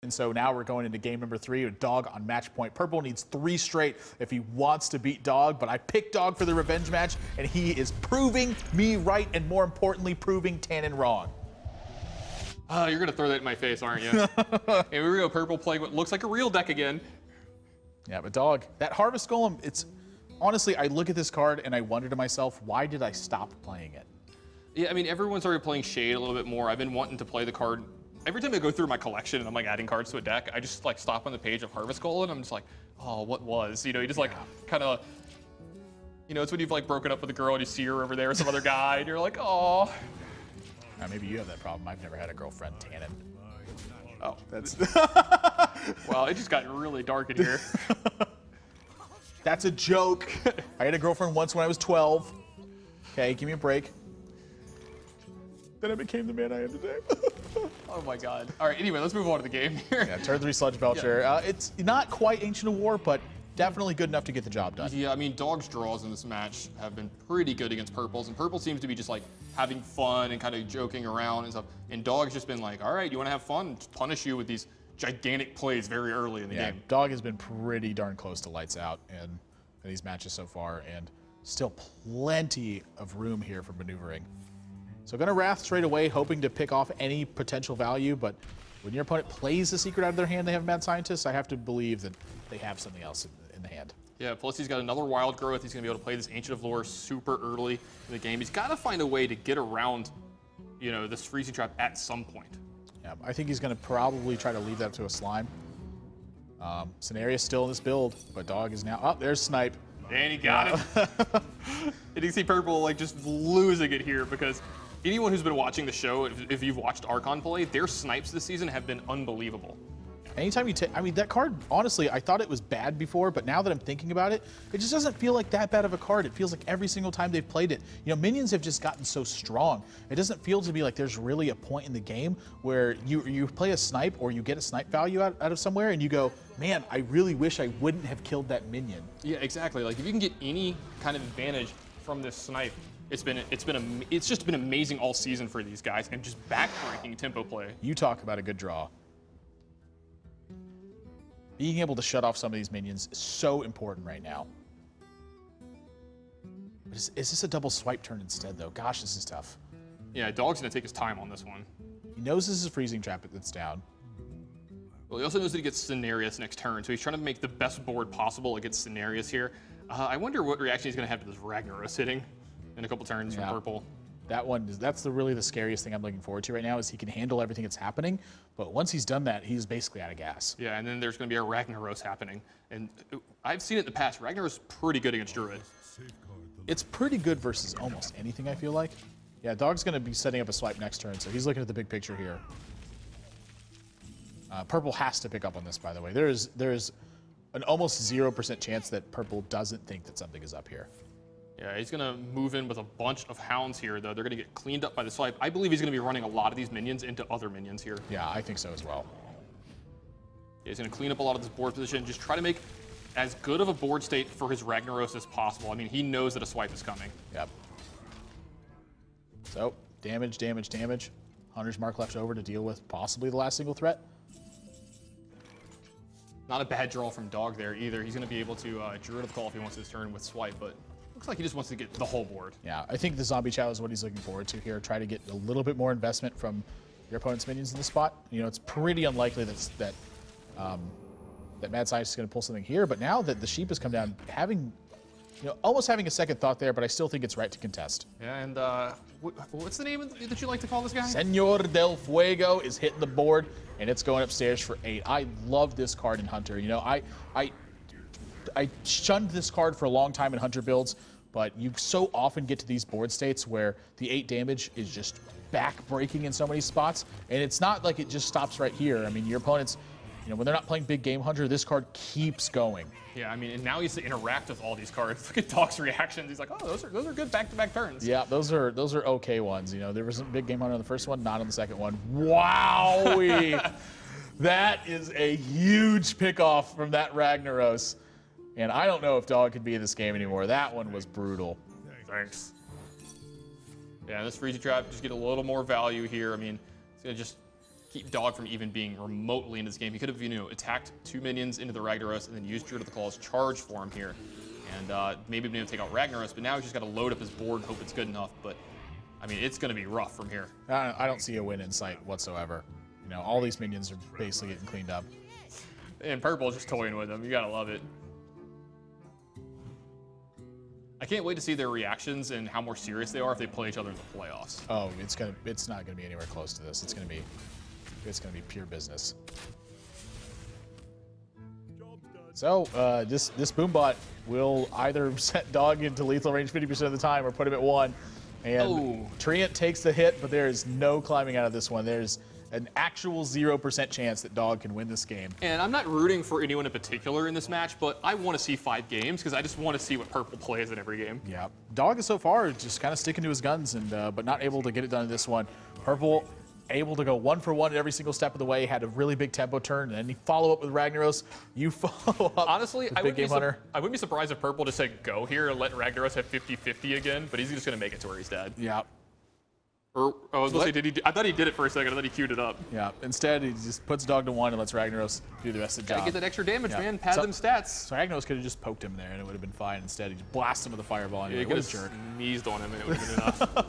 And so now we're going into game number 3 with Dog on match point. Purple needs 3 straight if he wants to beat Dog, but I picked Dog for the revenge match, and he is proving me right, and more importantly, proving Tannen wrong. You're going to throw that in my face, aren't you? And here we go, Purple playing what looks like a real deck again. Yeah, but Dog, that Harvest Golem, it's... Honestly, I look at this card and I wonder to myself, why did I stop playing it? Yeah, I mean, everyone started playing Shade a little bit more. I've been wanting to play the card. Every time I go through my collection and I'm like adding cards to a deck, I just like stop on the page of Harvest Golem and I'm just like, oh, what was? You know, you just like kind of, you know, it's when you've like broken up with a girl and you see her over there with some other guy and you're like, oh. Maybe you have that problem. I've never had a girlfriend, Tannen. Oh, that's... Well, it just got really dark in here. That's a joke. I had a girlfriend once when I was 12. Okay, give me a break. Then I became the man I am today. Oh my God. All right, anyway, let's move on to the game here. Yeah, turn 3 Sludge Belcher. Yeah. It's not quite Ancient of War, but definitely good enough to get the job done. Yeah, I mean, Dog's draws in this match have been pretty good against Purple's, and Purple seems to be just like having fun and kind of joking around and stuff. And Dog's just been like, all right, you want to have fun? Just punish you with these gigantic plays very early in the game. Dog has been pretty darn close to lights out in these matches so far, and still plenty of room here for maneuvering. So going to Wrath straight away, hoping to pick off any potential value, but when your opponent plays the secret out of their hand, they have Mad Scientist, I have to believe that they have something else in the hand. Yeah, plus he's got another Wild Growth. He's going to be able to play this Ancient of Lore super early in the game. He's got to find a way to get around, you know, this Freezing Trap at some point. Yeah, I think he's going to probably try to leave that to a Slime. Scenaria's still in this build, but Dog is now... Oh, there's Snipe. And he got it. And you can see Purple like just losing it here because anyone who's been watching the show, if you've watched Archon play, their snipes this season have been unbelievable. Anytime you take, I mean, that card, honestly, I thought it was bad before, but now that I'm thinking about it, it just doesn't feel like that bad of a card. It feels like every single time they've played it, you know, minions have just gotten so strong. It doesn't feel to me like there's really a point in the game where you play a snipe or you get a snipe value out of somewhere and you go, man, I really wish I wouldn't have killed that minion. Yeah, exactly. Like if you can get any kind of advantage from this snipe, it's just been amazing all season for these guys and just backbreaking tempo play. You talk about a good draw. Being able to shut off some of these minions is so important right now. Is this a double swipe turn instead, though? Gosh, this is tough. Yeah, Dog's going to take his time on this one. He knows this is a Freezing Trap that's down. Well, he also knows that he gets Cenarius next turn, so he's trying to make the best board possible against Cenarius here. I wonder what reaction he's going to have to this Ragnaros hitting in a couple turns from Purple. That's really the scariest thing I'm looking forward to right now is he can handle everything that's happening, but once he's done that, he's basically out of gas. Yeah, and then there's going to be a Ragnaros happening. And I've seen it in the past. Ragnaros is pretty good against Druid. It's pretty good versus almost anything, I feel like. Yeah, Dog's going to be setting up a swipe next turn, so he's looking at the big picture here. Purple has to pick up on this, by the way. There's an almost 0% chance that Purple doesn't think that something is up here. Yeah, he's going to move in with a bunch of hounds here, though. They're going to get cleaned up by the swipe. I believe he's going to be running a lot of these minions into other minions here. Yeah, I think so as well. Yeah, he's going to clean up a lot of this board position, just try to make as good of a board state for his Ragnaros as possible. I mean, he knows that a swipe is coming. Yep. So, damage, damage, damage. Hunter's Mark left over to deal with possibly the last single threat. Not a bad draw from Dog there either. He's going to be able to Druid of Call if he wants his turn with swipe, but looks like he just wants to get the whole board. Yeah, I think the Zombie Chow is what he's looking forward to here. Try to get a little bit more investment from your opponent's minions in the spot. You know, it's pretty unlikely that Mad Scientist is going to pull something here, but now that the sheep has come down, almost having a second thought there, but I still think it's right to contest. Yeah, and what's the name that you like to call this guy? Senor del Fuego is hitting the board, and it's going upstairs for 8. I love this card in Hunter. You know, I shunned this card for a long time in Hunter builds, but you so often get to these board states where the 8 damage is just back-breaking in so many spots, and it's not like it just stops right here. I mean, your opponents, you know, when they're not playing big game Hunter, this card keeps going. Yeah, I mean, and now he has to interact with all these cards. Look at Dog's reactions. He's like, oh, those are good back-to-back turns. Yeah, those are okay ones. You know, there was a big game Hunter on the first one, not on the second one. Wowee! That is a huge pickoff from that Ragnaros. And I don't know if Dog could be in this game anymore. That one was brutal. Thanks. Yeah, this Freezing Trap just get a little more value here. I mean, it's going to just keep Dog from even being remotely in this game. He could have, you know, attacked 2 minions into the Ragnaros and then used Druid of the Claw's charge for him here. And maybe been able to take out Ragnaros, but now he's just got to load up his board and hope it's good enough. But, I mean, it's going to be rough from here. I don't see a win in sight whatsoever. You know, all these minions are basically getting cleaned up. And Purple's just toying with them. You got to love it. I can't wait to see their reactions and how more serious they are if they play each other in the playoffs. Oh, it's not gonna be anywhere close to this. It's gonna be pure business. So this Boombot will either set Dog into lethal range 50% of the time or put him at 1. And Treant takes the hit, but there is no climbing out of this one. There's an actual 0% chance that Dog can win this game. And I'm not rooting for anyone in particular in this match, but I want to see 5 games because I just want to see what Purple plays in every game. Yeah, Dog is so far just kind of sticking to his guns, and but not able to get it done in this one. Purple able to go 1 for 1 at every single step of the way, had a really big tempo turn, and then he follow up with Ragnaros. You follow up. Honestly, with Big Game Hunter. I wouldn't be surprised if Purple just said go here and let Ragnaros have 50-50 again, but he's just going to make it to where he's dead. Yeah. Or, I was going to say, I thought he did it for a second. I thought he queued it up. Yeah. Instead, he just puts Dog to 1 and lets Ragnaros do the rest of the job. Gotta get that extra damage, man. Pad them stats. So Ragnaros could have just poked him there, and it would have been fine. Instead, he just blasted him with a fireball. And yeah, he could have sneezed on him, and it would have been enough.